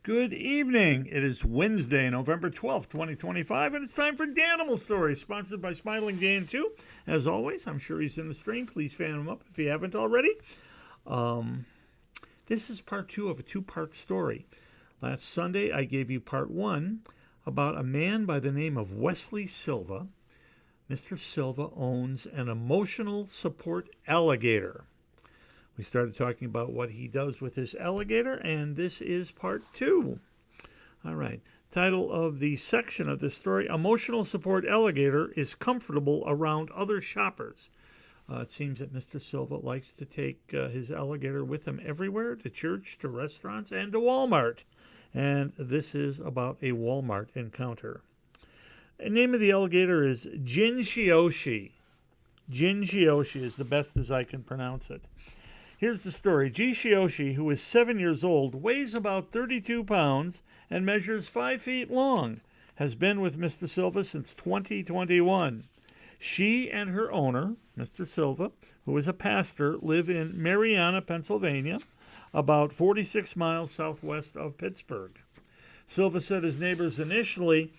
Good evening. It is Wednesday, November 12th, 2025, and it's time for Danimal Stories, sponsored by Smiling Dan 2. As always, I'm sure he's in the stream. Please fan him up if you haven't already. This is part two of a two-part story. Last Sunday, I gave you part one about a man by the name of Wesley Silva. Mr. Silva owns an emotional support alligator. We started talking about what he does with this alligator, and this is part two. All right. Title of the section of this story, Emotional Support Alligator is Comfortable Around Other Shoppers. It seems that Mr. Silva likes to take his alligator with him everywhere, to church, to restaurants, and to Walmart. And this is about a Walmart encounter. The name of the alligator is Jinshioshi. Jinshioshi is the best as I can pronounce it. Here's the story. Jinshioshi, who is 7 years old, weighs about 32 pounds and measures 5 feet long, has been with Mr. Silva since 2021. She and her owner, Mr. Silva, who is a pastor, live in Marianna, Pennsylvania, about 46 miles southwest of Pittsburgh. Silva said his neighbors initially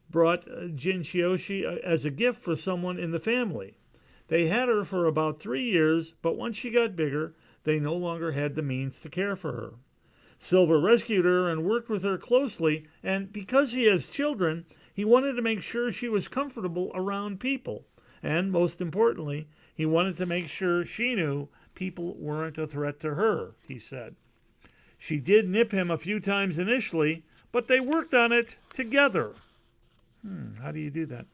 brought Jinshioshi as a gift for someone in the family. They had her for about 3 years, but once she got bigger, they no longer had the means to care for her. Silva rescued her and worked with her closely, and because he has children, he wanted to make sure she was comfortable around people. And most importantly, he wanted to make sure she knew people weren't a threat to her, he said. She did nip him a few times initially, but they worked on it together. How do you do that?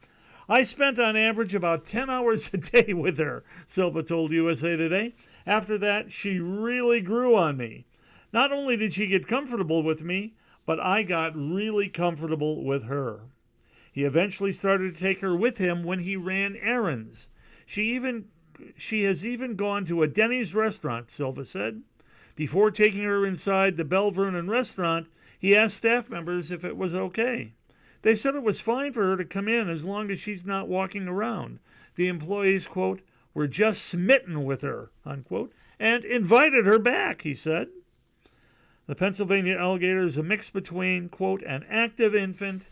I spent on average about 10 hours a day with her, Silva told USA Today. After that, she really grew on me. Not only did she get comfortable with me, but I got really comfortable with her. He eventually started to take her with him when he ran errands. She has even gone to a Denny's restaurant, Silva said. Before taking her inside the Belle Vernon restaurant, he asked staff members if it was okay. They said it was fine for her to come in as long as she's not walking around. The employees, quote, were just smitten with her, unquote, and invited her back, he said. The Pennsylvania alligator is a mix between, quote, an active infant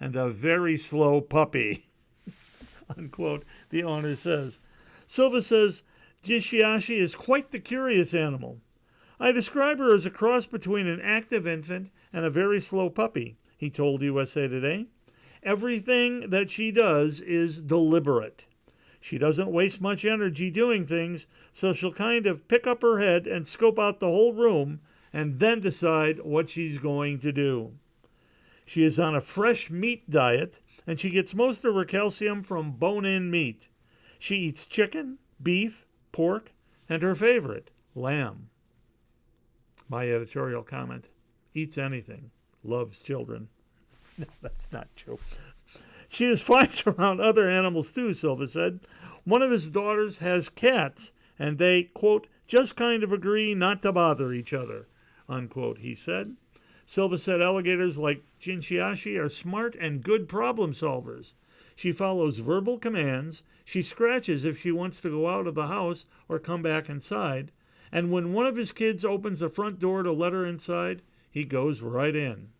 and a very slow puppy, unquote, the owner says. Silva says Jinshioshi is quite the curious animal. I describe her as a cross between an active infant and a very slow puppy, he told USA Today. Everything that she does is deliberate. She doesn't waste much energy doing things, so she'll kind of pick up her head and scope out the whole room and then decide what she's going to do. She is on a fresh meat diet, and she gets most of her calcium from bone-in meat. She eats chicken, beef, pork, and her favorite, lamb. My editorial comment, eats anything, loves children. That's not true. She is fine around other animals too, Silva said. One of his daughters has cats, and they, quote, just kind of agree not to bother each other, unquote, he said. Silva said alligators like Jinshioshi are smart and good problem solvers. She follows verbal commands, she scratches if she wants to go out of the house or come back inside, and when one of his kids opens the front door to let her inside, he goes right in.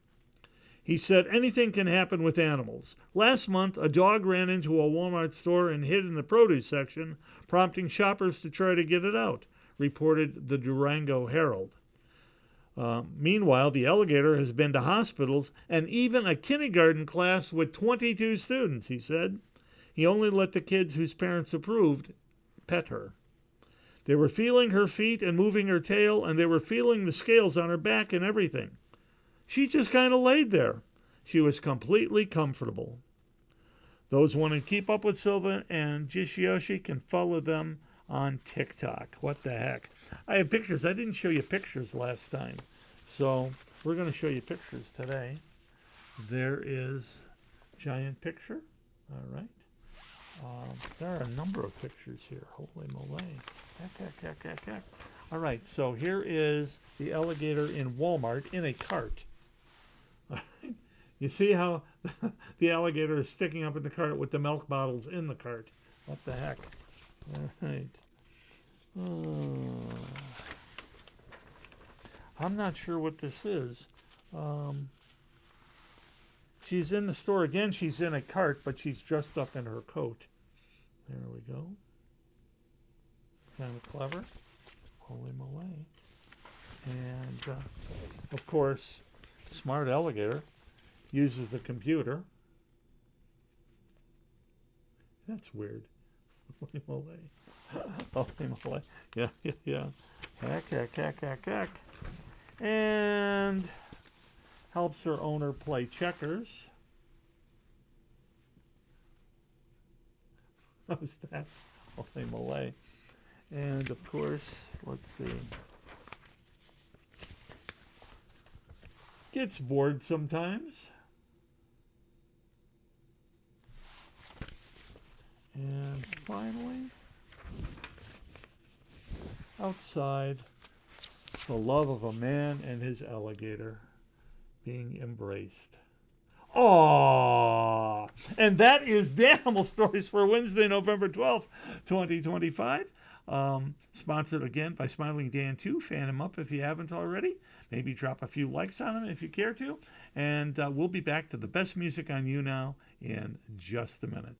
He said anything can happen with animals. Last month, a dog ran into a Walmart store and hid in the produce section, prompting shoppers to try to get it out, reported the Durango Herald. Meanwhile, the alligator has been to hospitals and even a kindergarten class with 22 students, he said. He only let the kids whose parents approved pet her. They were feeling her feet and moving her tail, and they were feeling the scales on her back and everything. She just kind of laid there. She was completely comfortable. Those wanting to keep up with Silva and Jinshioshi can follow them on TikTok. What the heck? I have pictures. I didn't show you pictures last time. So we're going to show you pictures today. There is a giant picture. All right. There are a number of pictures here. Holy moly. Heck. All right. So here is the alligator in Walmart in a cart. All right. You see how the alligator is sticking up in the cart with the milk bottles in the cart. What the heck? All right. I'm not sure what this is. She's in the store again. She's in a cart, but she's dressed up in her coat. There we go. Kind of clever. Holy moly. And, of course, smart alligator uses the computer. That's weird. Holy moly. Holy moly. Yeah. Heck. And helps her owner play checkers. How's that? Holy moly. And, of course, let's see. Gets bored sometimes. And finally, outside, the love of a man and his alligator being embraced. Aww! And that is the Animal Stories for Wednesday, November 12th, 2025. Sponsored again by Smiling Dan 2. Fan him up if you haven't already. Maybe drop a few likes on him if you care to. And we'll be back to the best music on You Now in just a minute.